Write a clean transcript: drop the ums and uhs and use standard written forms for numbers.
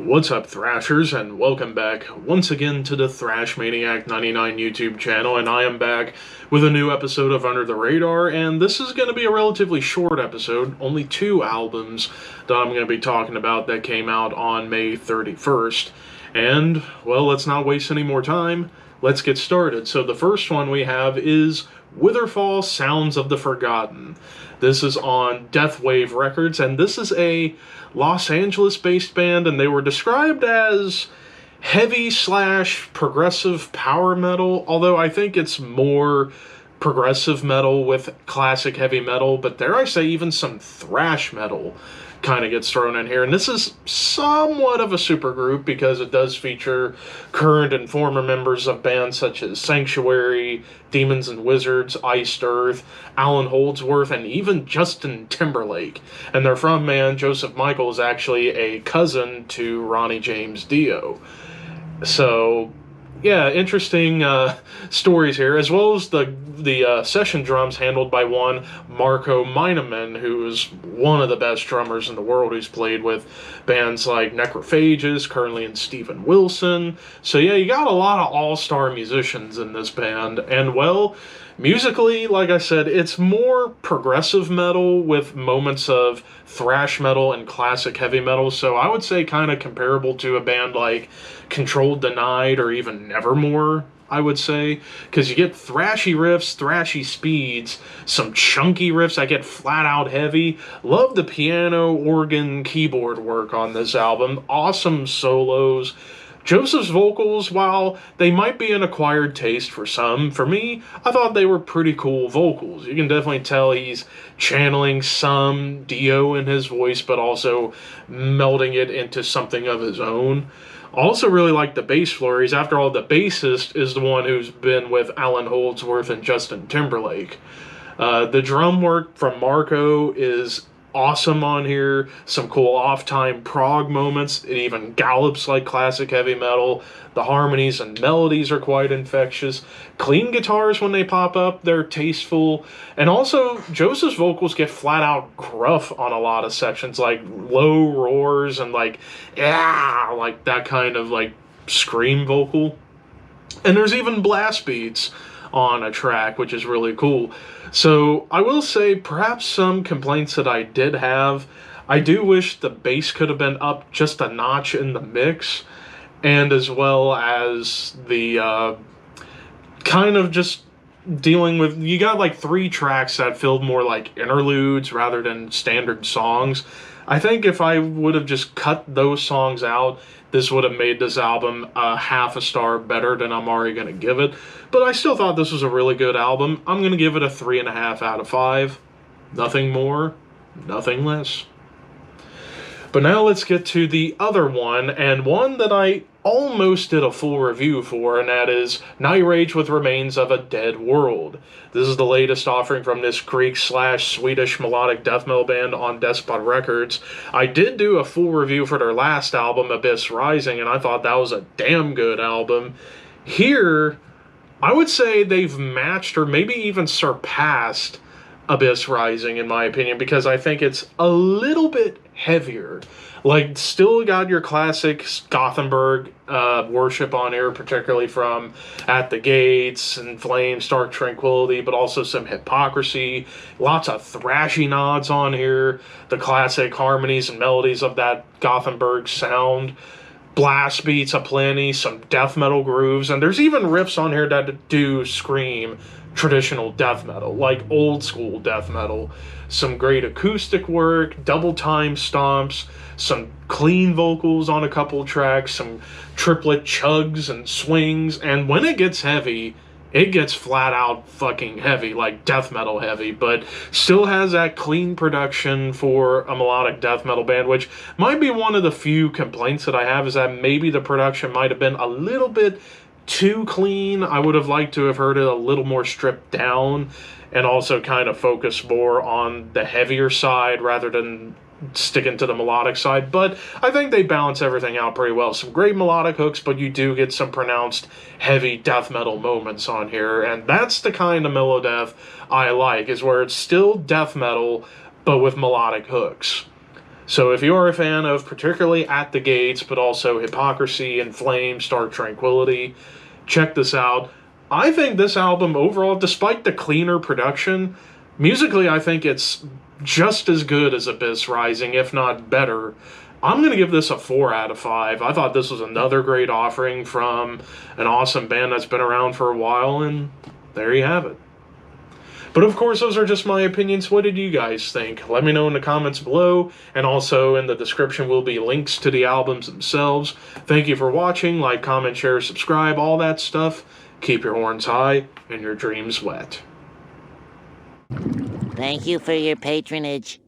What's up, Thrashers, and welcome back once again to the Thrash Maniac 99 YouTube channel, and I am back with a new episode of Under the Radar, and this is going to be a relatively short episode, only 2 albums that I'm going to be talking about that came out on May 31st, and, well, let's not waste any more time, let's get started. So the first one we have is Witherfall, Sounds of the Forgotten. This is on Deathwave Records, and this is a Los Angeles-based band, and they were described as heavy/progressive power metal, although I think it's more progressive metal with classic heavy metal, but dare I say even some thrash metal kind of gets thrown in here. And this is somewhat of a supergroup because it does feature current and former members of bands such as Sanctuary, Demons and Wizards, Iced Earth, Alan Holdsworth, and even Justin Timberlake. And their frontman, Joseph Michael, is actually a cousin to Ronnie James Dio. So, yeah, interesting stories here, as well as the session drums handled by one Marco Meineman, who is one of the best drummers in the world, who's played with bands like Necrophages, currently in Steven Wilson. So yeah, you got a lot of all-star musicians in this band, and well, musically, like I said, it's more progressive metal with moments of thrash metal and classic heavy metal, so I would say kind of comparable to a band like Controlled Denied or even Nevermore, I would say, because you get thrashy riffs, thrashy speeds, some chunky riffs that get flat out heavy. Love the piano, organ, keyboard work on this album. Awesome solos. Joseph's vocals, while they might be an acquired taste for some, for me, I thought they were pretty cool vocals. You can definitely tell he's channeling some Dio in his voice, but also melding it into something of his own. Also really like the bass flurries. After all, the bassist is the one who's been with Alan Holdsworth and Justin Timberlake. The drum work from Marco is awesome on here. Some cool off-time prog moments. It even gallops like classic heavy metal. The harmonies and melodies are quite infectious. Clean guitars when they pop up, they're tasteful. And also, Joseph's vocals get flat-out gruff on a lot of sections, like low roars and like, yeah, like that kind of like scream vocal. And there's even blast beats on a track, which is really cool. So I will say perhaps some complaints that I did have. I do wish the bass could have been up just a notch in the mix, and as well as the kind of just dealing with, you got like 3 tracks that feel more like interludes rather than standard songs. I think if I would have just cut those songs out, this would have made this album a half a star better than I'm already going to give it. But I still thought this was a really good album. I'm going to give it a 3.5 out of 5. Nothing more, nothing less. But now let's get to the other one, and one that I almost did a full review for, and that is Nightrage with Remains of a Dead World. This is the latest offering from this Greek/Swedish melodic death metal band on Despot Records. I did do a full review for their last album, Abyss Rising, and I thought that was a damn good album. Here, I would say they've matched or maybe even surpassed Abyss Rising, in my opinion, because I think it's a little bit heavier. Like, still got your classic Gothenburg worship on here, particularly from At the Gates and Flame, Stark Tranquility, but also some Hypocrisy. Lots of thrashy nods on here. The classic harmonies and melodies of that Gothenburg sound. Blast beats aplenty, some death metal grooves, and there's even riffs on here that do scream traditional death metal, like old school death metal. Some great acoustic work, double time stomps, some clean vocals on a couple tracks, some triplet chugs and swings, and when it gets heavy, it gets flat out fucking heavy, like death metal heavy, but still has that clean production for a melodic death metal band, which might be one of the few complaints that I have, is that maybe the production might have been a little bit too clean. I would have liked to have heard it a little more stripped down and also kind of focus more on the heavier side rather than sticking to the melodic side, but I think they balance everything out pretty well. Some great melodic hooks, but you do get some pronounced heavy death metal moments on here, and that's the kind of melodeath I like, is where it's still death metal, but with melodic hooks. So if you're a fan of particularly At the Gates, but also Hypocrisy and Flame, Star Tranquility, check this out. I think this album overall, despite the cleaner production, musically I think it's just as good as Abyss Rising, if not better. I'm going to give this a 4 out of 5. I thought this was another great offering from an awesome band that's been around for a while, and there you have it. But of course, those are just my opinions. What did you guys think? Let me know in the comments below, and also in the description will be links to the albums themselves. Thank you for watching. Like, comment, share, subscribe, all that stuff. Keep your horns high and your dreams wet. Thank you for your patronage.